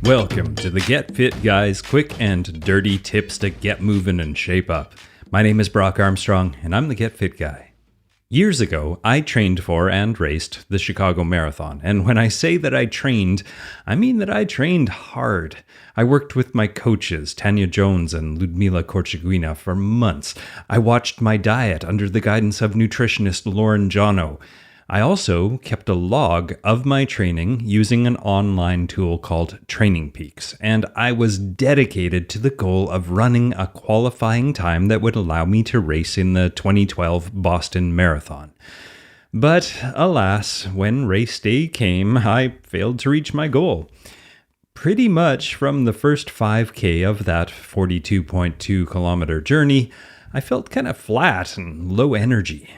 Welcome to the Get Fit Guys quick and dirty tips to get moving and shape up. My name is Brock Armstrong, and I'm the Get Fit Guy. Years ago, I trained for and raced the Chicago Marathon, and when I say that I trained, I mean that I trained hard. I worked with my coaches, Tanya Jones and Ludmila Korchagina, for months. I watched my diet under the guidance of nutritionist Lauren Jono. I also kept a log of my training using an online tool called Training Peaks, and I was dedicated to the goal of running a qualifying time that would allow me to race in the 2012 Boston Marathon. But alas, when race day came, I failed to reach my goal. Pretty much from the first 5K of that 42.2 kilometer journey, I felt kind of flat and low energy.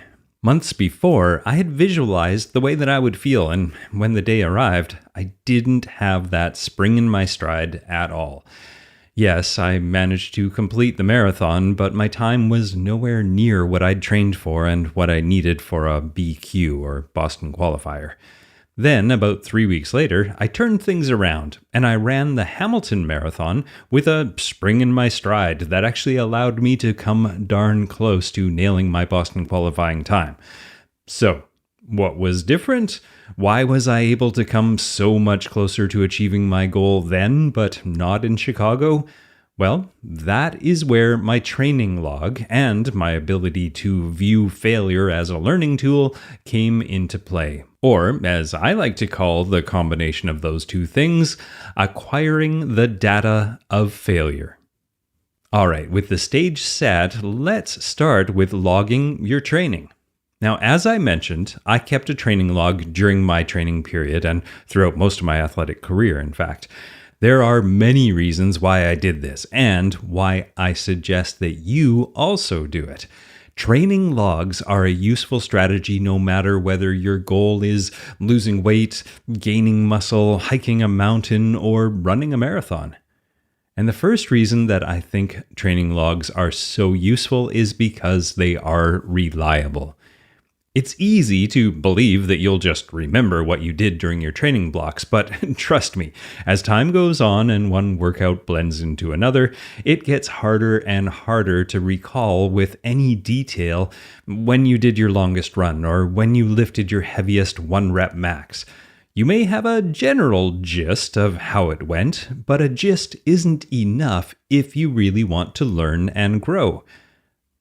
Months before, I had visualized the way that I would feel, and when the day arrived, I didn't have that spring in my stride at all. Yes, I managed to complete the marathon, but my time was nowhere near what I'd trained for and what I needed for a BQ, or Boston Qualifier. Then, about 3 weeks later, I turned things around, and I ran the Hamilton Marathon with a spring in my stride that actually allowed me to come darn close to nailing my Boston qualifying time. So, what was different? Why was I able to come so much closer to achieving my goal then, but not in Chicago? Well, that is where my training log and my ability to view failure as a learning tool came into play. Or, as I like to call the combination of those two things, acquiring the data of failure. All right, with the stage set, let's start with logging your training. Now, as I mentioned, I kept a training log during my training period and throughout most of my athletic career, in fact. There are many reasons why I did this and why I suggest that you also do it. Training logs are a useful strategy no matter whether your goal is losing weight, gaining muscle, hiking a mountain, or running a marathon. And the first reason that I think training logs are so useful is because they are reliable. It's easy to believe that you'll just remember what you did during your training blocks, but trust me, as time goes on and one workout blends into another, it gets harder and harder to recall with any detail when you did your longest run or when you lifted your heaviest 1-rep max. You may have a general gist of how it went, but a gist isn't enough if you really want to learn and grow.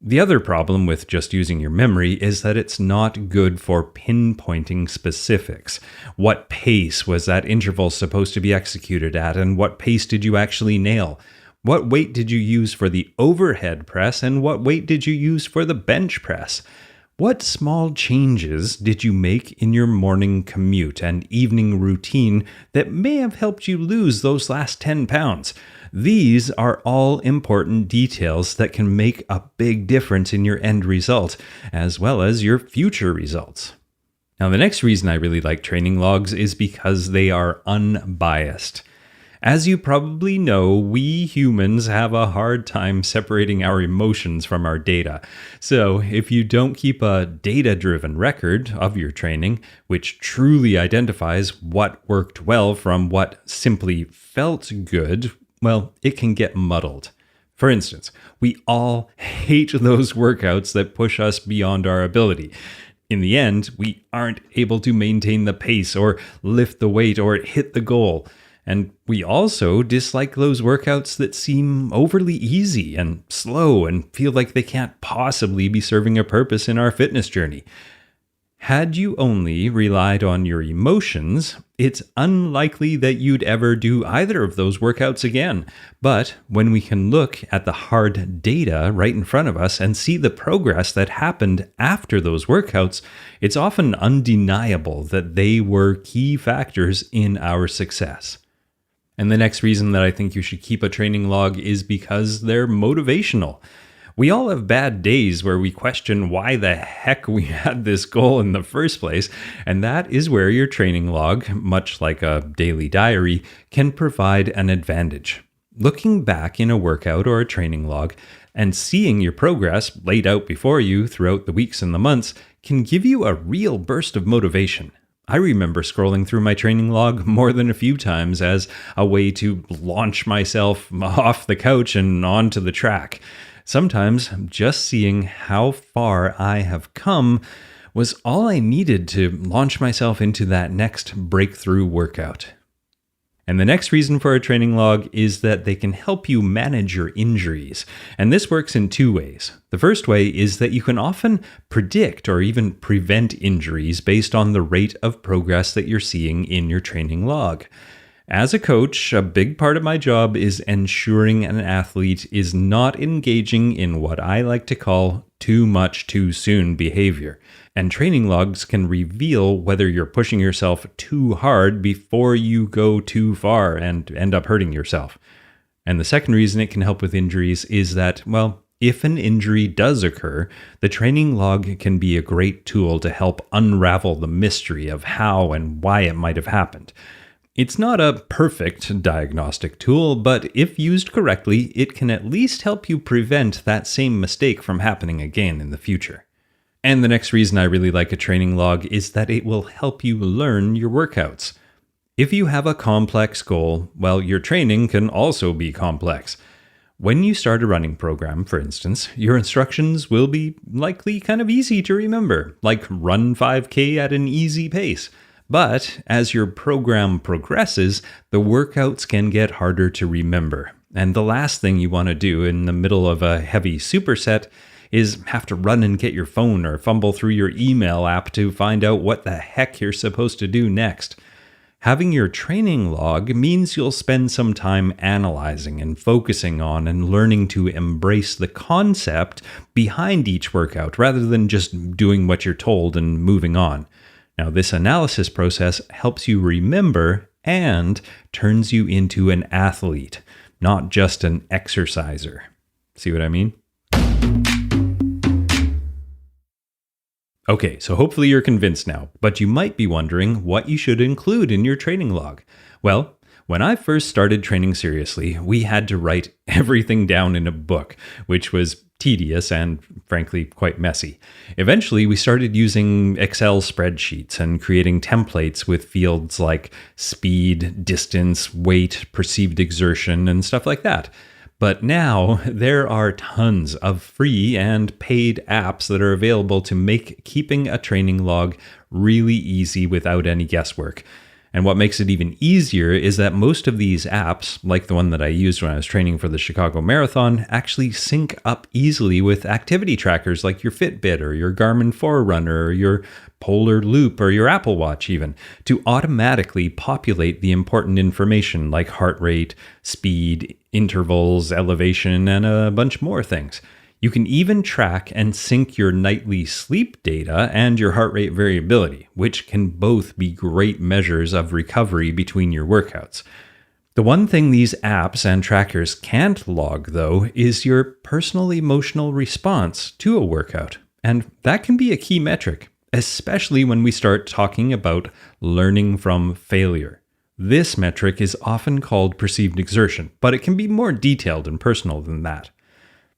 The other problem with just using your memory is that it's not good for pinpointing specifics. What pace was that interval supposed to be executed at, and what pace did you actually nail? What weight did you use for the overhead press, and what weight did you use for the bench press? What small changes did you make in your morning commute and evening routine that may have helped you lose those last 10 pounds? These are all important details that can make a big difference in your end result, as well as your future results. Now, the next reason I really like training logs is because they are unbiased. As you probably know, we humans have a hard time separating our emotions from our data. So if you don't keep a data-driven record of your training, which truly identifies what worked well from what simply felt good, well, it can get muddled. For instance, we all hate those workouts that push us beyond our ability. In the end, we aren't able to maintain the pace or lift the weight or hit the goal. And we also dislike those workouts that seem overly easy and slow and feel like they can't possibly be serving a purpose in our fitness journey. Had you only relied on your emotions, it's unlikely that you'd ever do either of those workouts again. But when we can look at the hard data right in front of us and see the progress that happened after those workouts, it's often undeniable that they were key factors in our success. And the next reason that I think you should keep a training log is because they're motivational. We all have bad days where we question why the heck we had this goal in the first place, and that is where your training log, much like a daily diary, can provide an advantage. Looking back in a workout or a training log and seeing your progress laid out before you throughout the weeks and the months can give you a real burst of motivation. I remember scrolling through my training log more than a few times as a way to launch myself off the couch and onto the track. Sometimes just seeing how far I have come was all I needed to launch myself into that next breakthrough workout. And the next reason for a training log is that they can help you manage your injuries. And this works in two ways. The first way is that you can often predict or even prevent injuries based on the rate of progress that you're seeing in your training log. As a coach, a big part of my job is ensuring an athlete is not engaging in what I like to call too much too soon behavior. And training logs can reveal whether you're pushing yourself too hard before you go too far and end up hurting yourself. And the second reason it can help with injuries is that, well, if an injury does occur, the training log can be a great tool to help unravel the mystery of how and why it might have happened. It's not a perfect diagnostic tool, but if used correctly, it can at least help you prevent that same mistake from happening again in the future. And the next reason I really like a training log is that it will help you learn your workouts. If you have a complex goal, well, your training can also be complex. When you start a running program, for instance, your instructions will be likely kind of easy to remember, like run 5K at an easy pace. But as your program progresses, the workouts can get harder to remember. And the last thing you want to do in the middle of a heavy superset is have to run and get your phone or fumble through your email app to find out what the heck you're supposed to do next. Having your training log means you'll spend some time analyzing and focusing on and learning to embrace the concept behind each workout rather than just doing what you're told and moving on. Now, this analysis process helps you remember and turns you into an athlete, not just an exerciser. See what I mean? Okay, so hopefully you're convinced now, but you might be wondering what you should include in your training log. Well, when I first started training seriously, we had to write everything down in a book, which was tedious and frankly quite messy. Eventually, we started using Excel spreadsheets and creating templates with fields like speed, distance, weight, perceived exertion, and stuff like that. But now there are tons of free and paid apps that are available to make keeping a training log really easy without any guesswork. And what makes it even easier is that most of these apps, like the one that I used when I was training for the Chicago Marathon, actually sync up easily with activity trackers like your Fitbit or your Garmin Forerunner or your Polar Loop or your Apple Watch even, to automatically populate the important information like heart rate, speed, intervals, elevation, and a bunch more things. You can even track and sync your nightly sleep data and your heart rate variability, which can both be great measures of recovery between your workouts. The one thing these apps and trackers can't log, though, is your personal emotional response to a workout. And that can be a key metric, especially when we start talking about learning from failure. This metric is often called perceived exertion, but it can be more detailed and personal than that.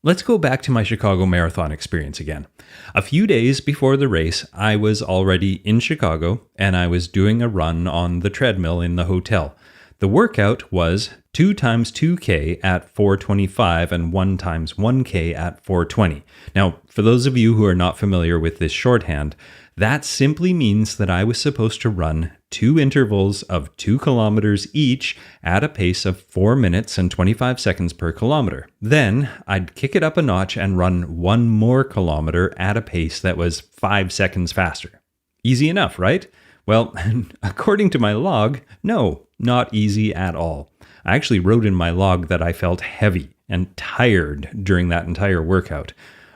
Let's go back to my Chicago Marathon experience again. A few days before the race, I was already in Chicago and I was doing a run on the treadmill in the hotel. The workout was 2 times 2K at 4:25 and 1 times 1K at 4:20. Now, for those of you who are not familiar with this shorthand, that simply means that I was supposed to run 2 intervals of 2 kilometers each at a pace of 4 minutes and 25 seconds per kilometer. Then I'd kick it up a notch and run 1 more kilometer at a pace that was 5 seconds faster. Easy enough, right? Well, according to my log, no, not easy at all. I actually wrote in my log that I felt heavy and tired during that entire workout.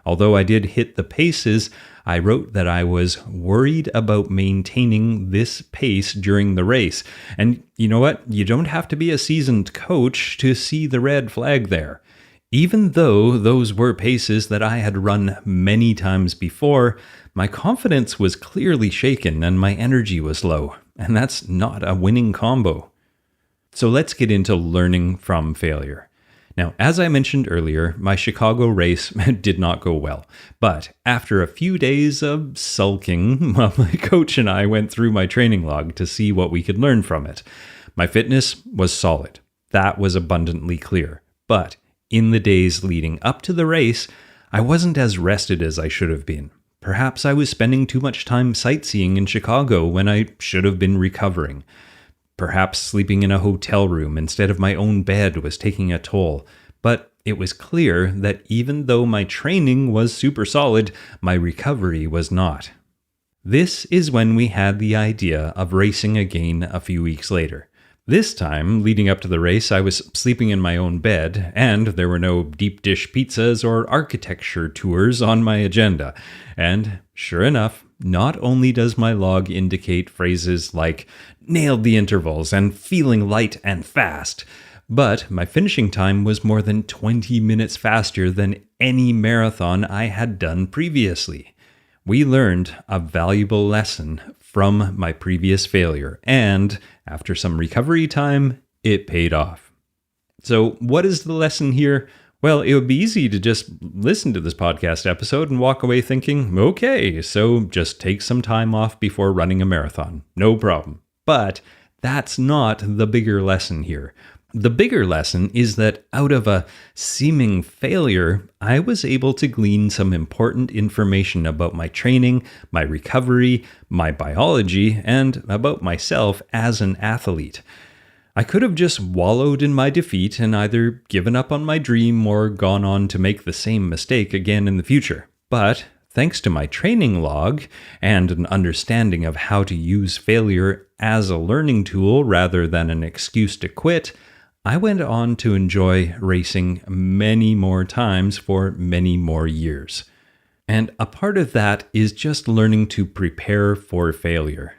Although I did hit the paces, I wrote that I was worried about maintaining this pace during the race. And you know what? You don't have to be a seasoned coach to see the red flag there. Even though those were paces that I had run many times before, my confidence was clearly shaken and my energy was low. And that's not a winning combo. So let's get into learning from failure. Now, as I mentioned earlier, my Chicago race did not go well. But after a few days of sulking, well, my coach and I went through my training log to see what we could learn from it. My fitness was solid. That was abundantly clear. But in the days leading up to the race, I wasn't as rested as I should have been. Perhaps I was spending too much time sightseeing in Chicago when I should have been recovering. Perhaps sleeping in a hotel room instead of my own bed was taking a toll, but it was clear that even though my training was super solid, my recovery was not. This is when we had the idea of racing again a few weeks later. This time, leading up to the race, I was sleeping in my own bed, and there were no deep dish pizzas or architecture tours on my agenda. And sure enough, not only does my log indicate phrases like nailed the intervals and feeling light and fast, but my finishing time was more than 20 minutes faster than any marathon I had done previously. We learned a valuable lesson from my previous failure, and after some recovery time, it paid off. So what is the lesson here? Well, it would be easy to just listen to this podcast episode and walk away thinking, okay, so just take some time off before running a marathon. No problem. But that's not the bigger lesson here. The bigger lesson is that out of a seeming failure, I was able to glean some important information about my training, my recovery, my biology, and about myself as an athlete. I could have just wallowed in my defeat and either given up on my dream or gone on to make the same mistake again in the future. But thanks to my training log and an understanding of how to use failure as a learning tool rather than an excuse to quit, I went on to enjoy racing many more times for many more years. And a part of that is just learning to prepare for failure.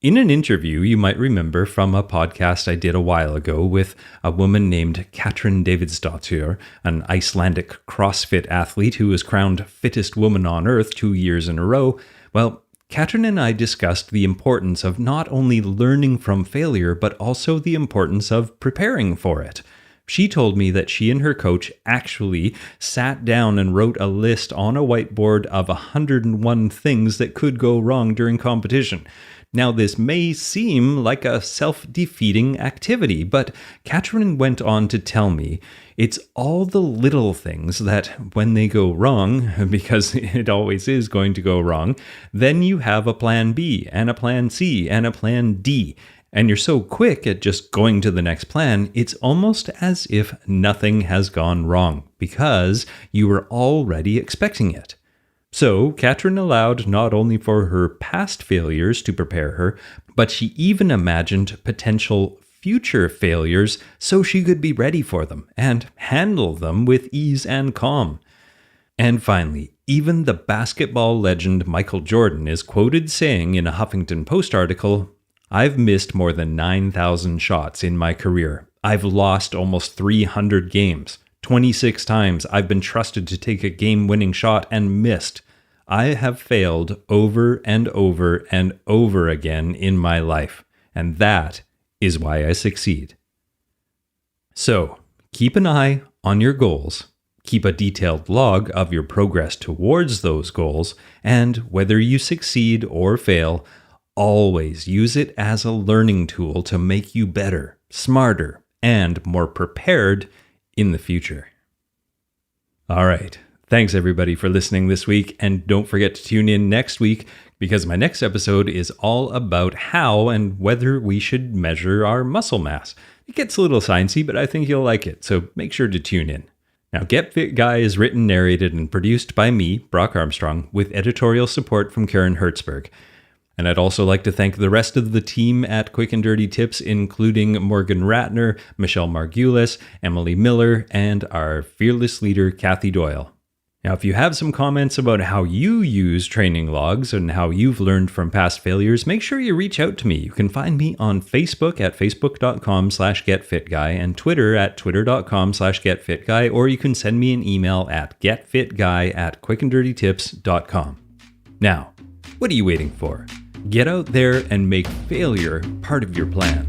In an interview you might remember from a podcast I did a while ago with a woman named Katrin Davidsdottir, an Icelandic CrossFit athlete who was crowned fittest woman on earth 2 years in a row, well, Katrin and I discussed the importance of not only learning from failure, but also the importance of preparing for it. She told me that she and her coach actually sat down and wrote a list on a whiteboard of 101 things that could go wrong during competition. Now, this may seem like a self-defeating activity, but Katrin went on to tell me it's all the little things that, when they go wrong, because it always is going to go wrong, then you have a plan B and a plan C and a plan D. And you're so quick at just going to the next plan, it's almost as if nothing has gone wrong because you were already expecting it. So, Katrin allowed not only for her past failures to prepare her, but she even imagined potential future failures so she could be ready for them and handle them with ease and calm. And finally, even the basketball legend Michael Jordan is quoted saying in a Huffington Post article, "I've missed more than 9,000 shots in my career. I've lost almost 300 games. 26 times I've been trusted to take a game-winning shot and missed. I have failed over and over and over again in my life, and that is why I succeed." So, keep an eye on your goals, keep a detailed log of your progress towards those goals, and whether you succeed or fail, always use it as a learning tool to make you better, smarter, and more prepared in the future. All right. Thanks everybody for listening this week, and don't forget to tune in next week because my next episode is all about how and whether we should measure our muscle mass. It gets a little sciencey, but I think you'll like it, so make sure to tune in. Now, Get Fit Guy is written, narrated, and produced by me, Brock Armstrong, with editorial support from Karen Hertzberg. And I'd also like to thank the rest of the team at Quick and Dirty Tips, including Morgan Ratner, Michelle Margulis, Emily Miller, and our fearless leader, Kathy Doyle. Now, if you have some comments about how you use training logs and how you've learned from past failures, make sure you reach out to me. You can find me on Facebook at facebook.com/getfitguy and Twitter at twitter.com/getfitguy, or you can send me an email at getfitguy@quickanddirtytips.com. Now, what are you waiting for? Get out there and make failure part of your plan.